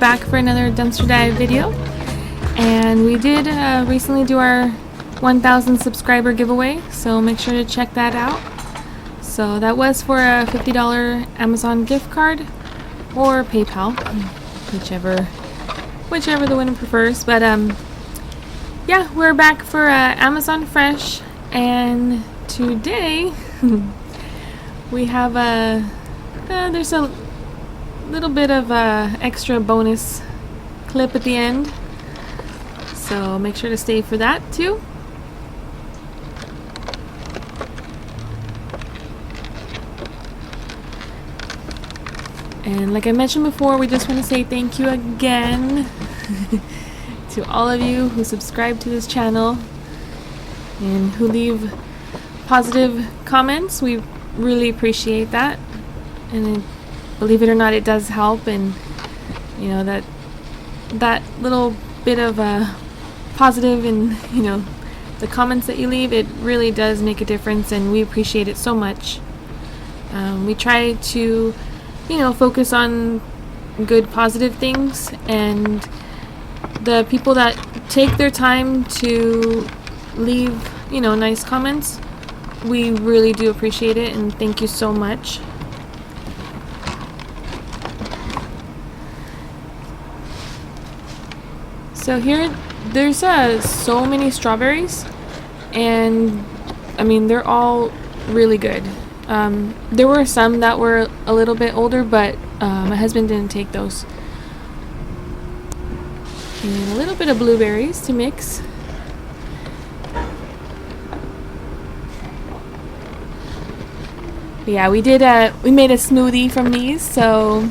back for another dumpster dive video, and we did recently do our 1,000 subscriber giveaway, so make sure to check that out. So that was for a $50 Amazon gift card or PayPal, whichever the winner prefers. But yeah, we're back for Amazon Fresh, and today we have there's a little bit of extra bonus clip at the end, so make sure to stay for that too. And like I mentioned before, we just want to say thank you again to all of you who subscribe to this channel and who leave positive comments. We really appreciate that, and believe it or not, it does help. And you know, that little bit of positive, and you know, the comments that you leave, it really does make a difference, and we appreciate it so much. We try to, you know, focus on good positive things, and the people that take their time to leave, you know, nice comments, we really do appreciate it, and thank you so much. So here, there's so many strawberries, and I mean, they're all really good. There were some that were a little bit older, but my husband didn't take those. And a little bit of blueberries to mix. But yeah, we made a smoothie from these, so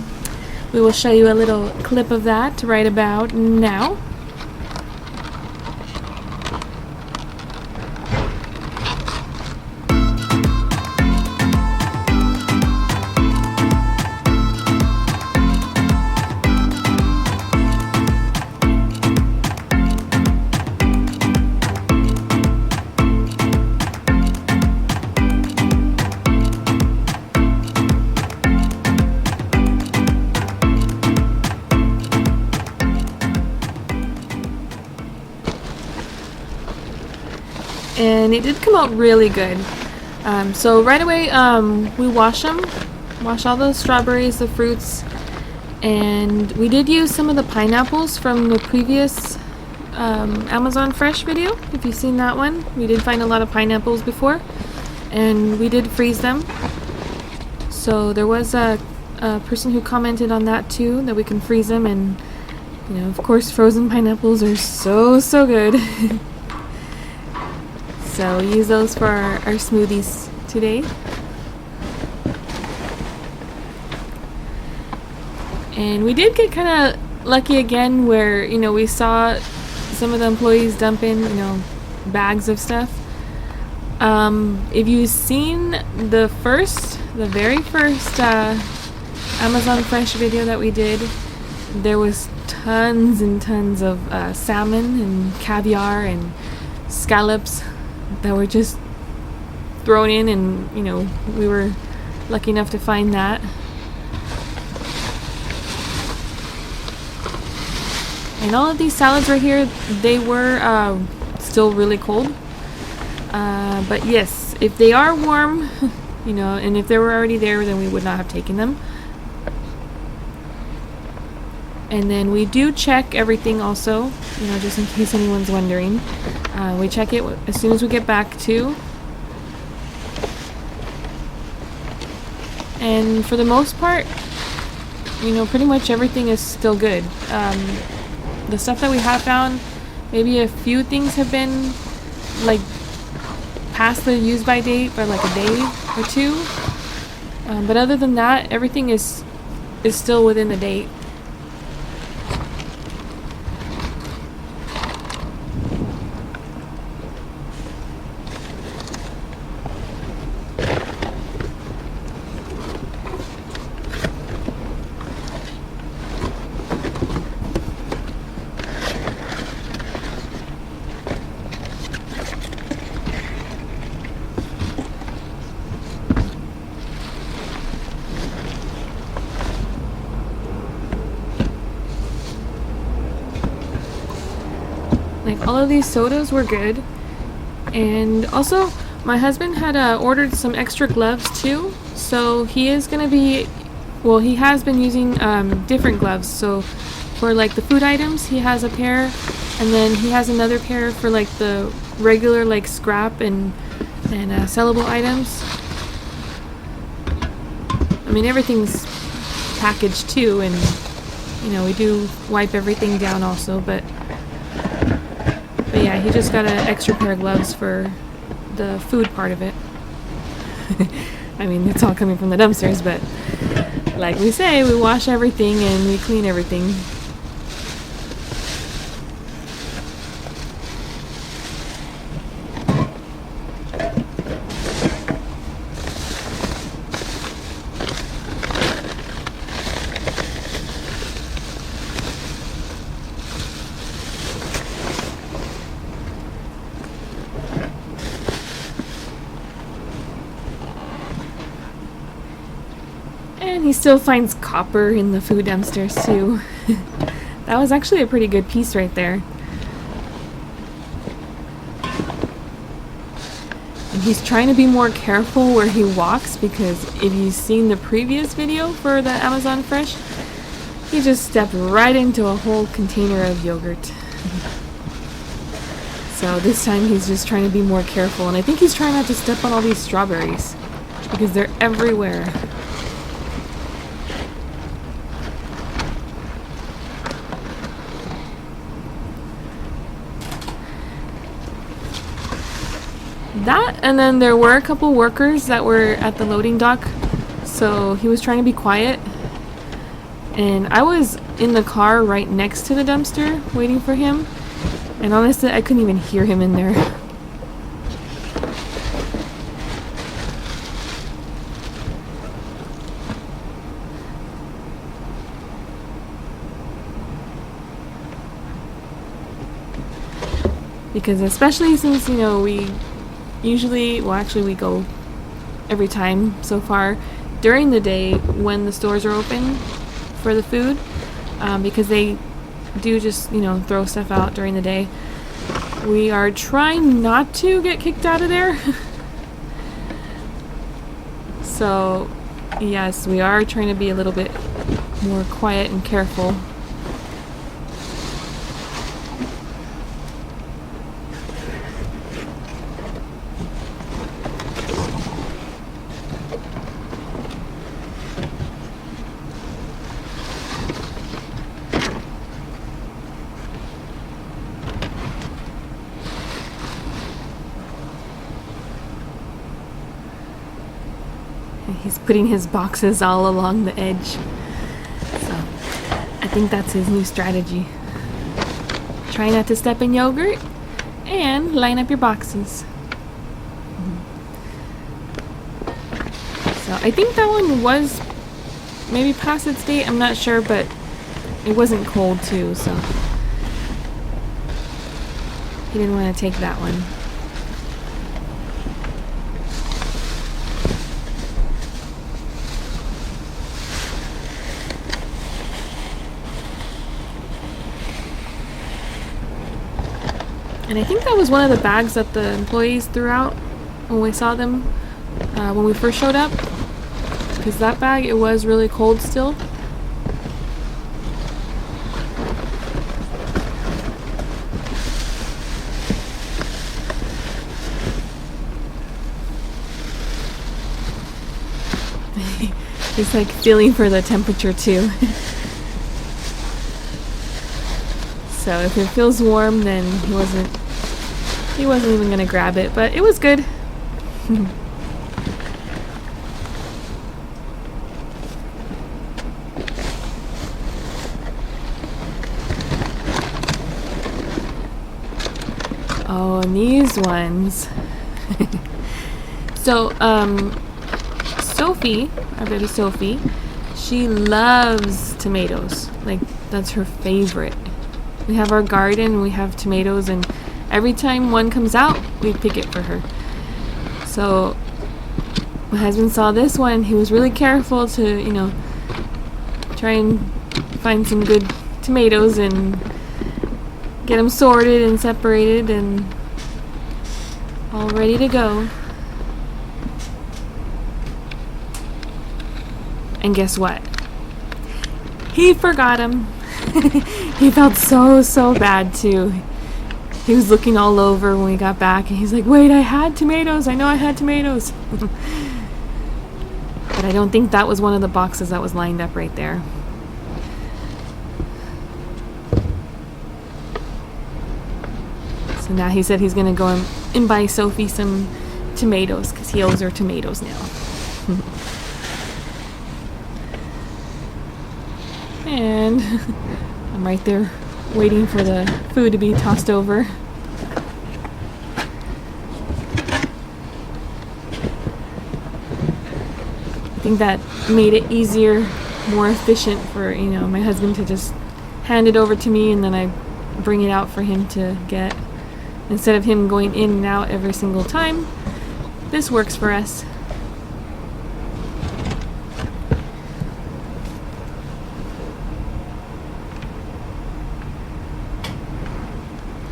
we will show you a little clip of that right about now. And it did come out really good. So right away, we wash all the strawberries, the fruits, and we did use some of the pineapples from the previous Amazon Fresh video. If you've seen that one, we did find a lot of pineapples before, and we did freeze them. So there was a person who commented on that too, that we can freeze them, and you know, of course, frozen pineapples are so good. So we use those for our smoothies today. And we did get kind of lucky again, where, you know, we saw some of the employees dump in, you know, bags of stuff. If you've seen the very first Amazon Fresh video that we did, there was tons and tons of salmon and caviar and scallops that were just thrown in, and you know, we were lucky enough to find that. And all of these salads right here, they were still really cold, but yes, if they are warm, you know, and if they were already there, then we would not have taken them. And then we do check everything also, you know, just in case anyone's wondering. We check it as soon as we get back too. And for the most part, you know, pretty much everything is still good. The stuff that we have found, maybe a few things have been like past the use by date by like a day or two. But other than that, everything is still within the date. Like, all of these sodas were good. And also, my husband had ordered some extra gloves too. So he is going to be, well, he has been using different gloves. So for like the food items, he has a pair. And then he has another pair for like the regular like scrap and sellable items. I mean, everything's packaged too, and you know, we do wipe everything down also, but yeah, he just got an extra pair of gloves for the food part of it. I mean, it's all coming from the dumpsters, but like we say, we wash everything and we clean everything. And he still finds copper in the food dumpsters too. That was actually a pretty good piece right there. And he's trying to be more careful where he walks, because if you've seen the previous video for the Amazon Fresh, he just stepped right into a whole container of yogurt. So this time he's just trying to be more careful, and I think he's trying not to step on all these strawberries because they're everywhere. That, and then there were a couple workers that were at the loading dock, so he was trying to be quiet. And I was in the car right next to the dumpster waiting for him, and honestly I couldn't even hear him in there. Because especially since, you know, we usually, well actually we go every time so far during the day when the stores are open for the food, because they do just, you know, throw stuff out during the day. We are trying not to get kicked out of there. So yes, we are trying to be a little bit more quiet and careful. He's putting his boxes all along the edge. So I think that's his new strategy. Try not to step in yogurt and line up your boxes. So I think that one was maybe past its date, I'm not sure, but it wasn't cold too, so he didn't want to take that one. And I think that was one of the bags that the employees threw out when we saw them when we first showed up. Because that bag, it was really cold still. He's like feeling for the temperature too. So if it feels warm, then he wasn't even gonna grab it, but it was good. Oh, and these ones. So, Sophie, our baby Sophie, she loves tomatoes. Like, that's her favorite. We have our garden, we have tomatoes, and every time one comes out, we pick it for her. So my husband saw this one, he was really careful to, you know, try and find some good tomatoes, and get them sorted and separated and all ready to go. And guess what? He forgot him. He felt so bad too. He was looking all over when we got back and he's like, wait, I had tomatoes. I know I had tomatoes. But I don't think that was one of the boxes that was lined up right there. So now he said he's going to go and buy Sophie some tomatoes because he owes her tomatoes now. And I'm right there waiting for the food to be tossed over. I think that made it easier, more efficient for, you know, my husband to just hand it over to me and then I bring it out for him to get. Instead of him going in and out every single time, this works for us.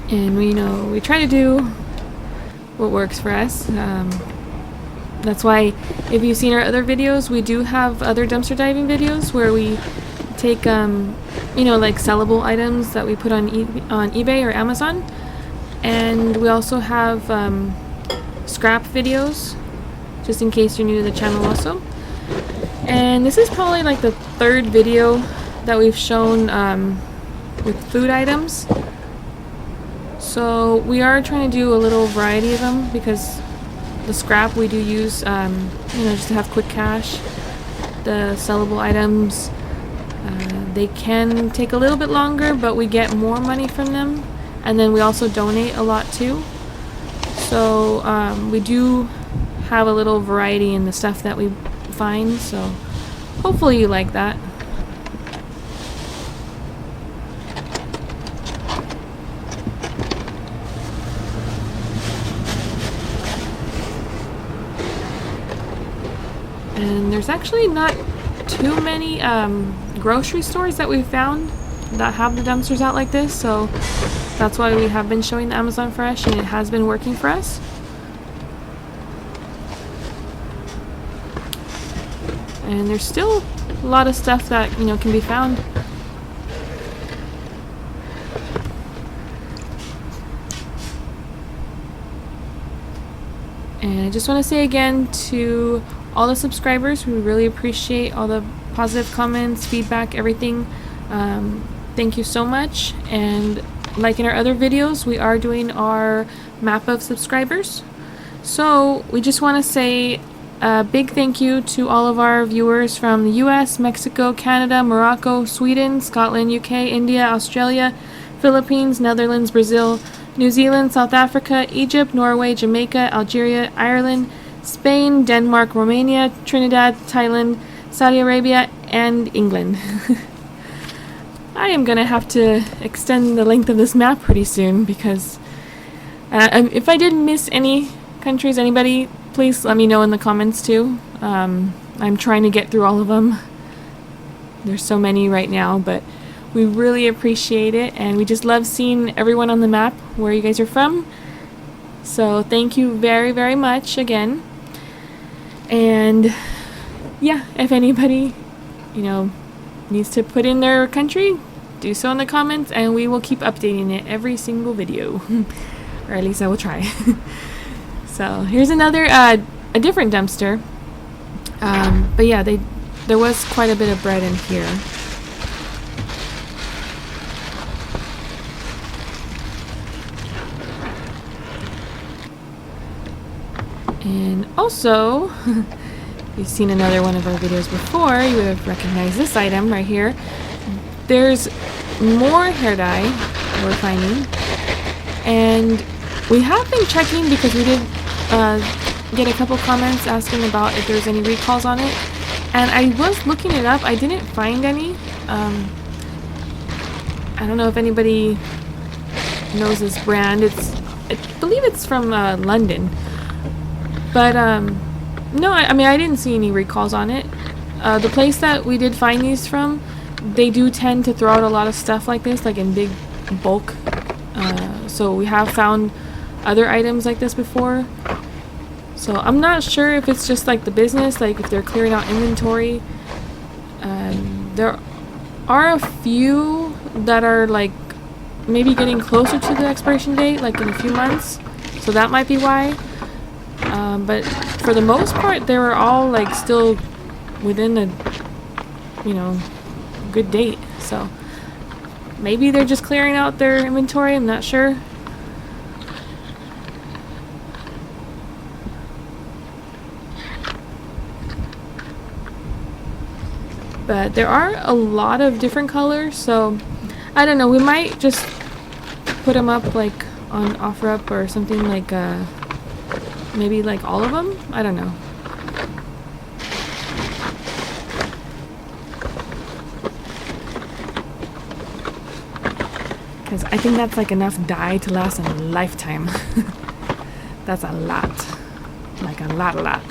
And we try to do what works for us. That's why if you've seen our other videos, we do have other dumpster diving videos where we take like sellable items that we put on eBay or Amazon, and we also have scrap videos, just in case you're new to the channel also. And this is probably like the third video that we've shown with food items. So we are trying to do a little variety of them because the scrap we do use, just to have quick cash. The sellable items, they can take a little bit longer, but we get more money from them. And then we also donate a lot too. So we do have a little variety in the stuff that we find. So hopefully you like that. And there's actually not too many grocery stores that we've found that have the dumpsters out like this, so that's why we have been showing the Amazon Fresh, and it has been working for us. And there's still a lot of stuff that can be found. And I just want to say again to all the subscribers, we really appreciate all the positive comments, feedback, everything. Thank you so much. And like in our other videos, we are doing our map of subscribers. So we just want to say a big thank you to all of our viewers from the US, Mexico, Canada, Morocco, Sweden, Scotland, UK, India, Australia, Philippines, Netherlands, Brazil, New Zealand, South Africa, Egypt, Norway, Jamaica, Algeria, Ireland, Spain, Denmark, Romania, Trinidad, Thailand, Saudi Arabia, and England. I am going to have to extend the length of this map pretty soon because if I did miss any countries, anybody, please let me know in the comments too. I'm trying to get through all of them. There's so many right now, but we really appreciate it, and we just love seeing everyone on the map where you guys are from. So thank you very, very much again. And yeah, if anybody, needs to put in their country, do so in the comments, and we will keep updating it every single video. Or at least I will try. So here's another, a different dumpster. But yeah, there was quite a bit of bread in here. And also, if you've seen another one of our videos before, you would have recognized this item right here. There's more hair dye we're finding, and we have been checking because we did get a couple comments asking about if there's any recalls on it, and I was looking it up. I didn't find any. I don't know if anybody knows this brand. I believe it's from London. But, no, I didn't see any recalls on it. The place that we did find these from, they do tend to throw out a lot of stuff like this, like in big bulk So we have found other items like this before. So I'm not sure if it's just like the business, like if they're clearing out inventory. There are a few that are like maybe getting closer to the expiration date, like in a few months. So that might be why. But for the most part, they were all like still within a, you know, good date. So maybe they're just clearing out their inventory. I'm not sure. But there are a lot of different colors, so I don't know, we might just put them up like on OfferUp or something, like maybe like all of them, I don't know. Because I think that's like enough dye to last a lifetime. That's a lot, like a lot.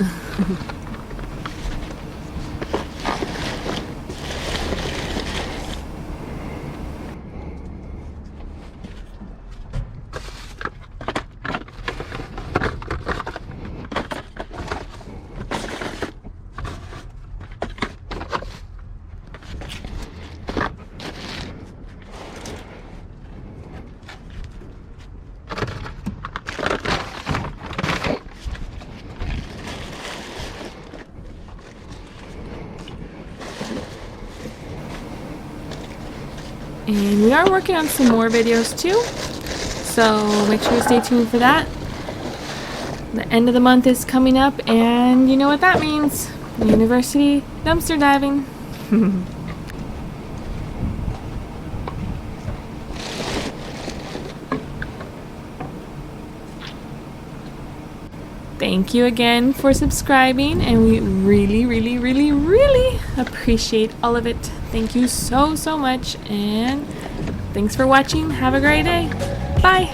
And we are working on some more videos too, so make sure to stay tuned for that. The end of the month is coming up, and you know what that means. University dumpster diving. Thank you again for subscribing, and we really appreciate all of it. Thank you so much, and thanks for watching. Have a great day. Bye.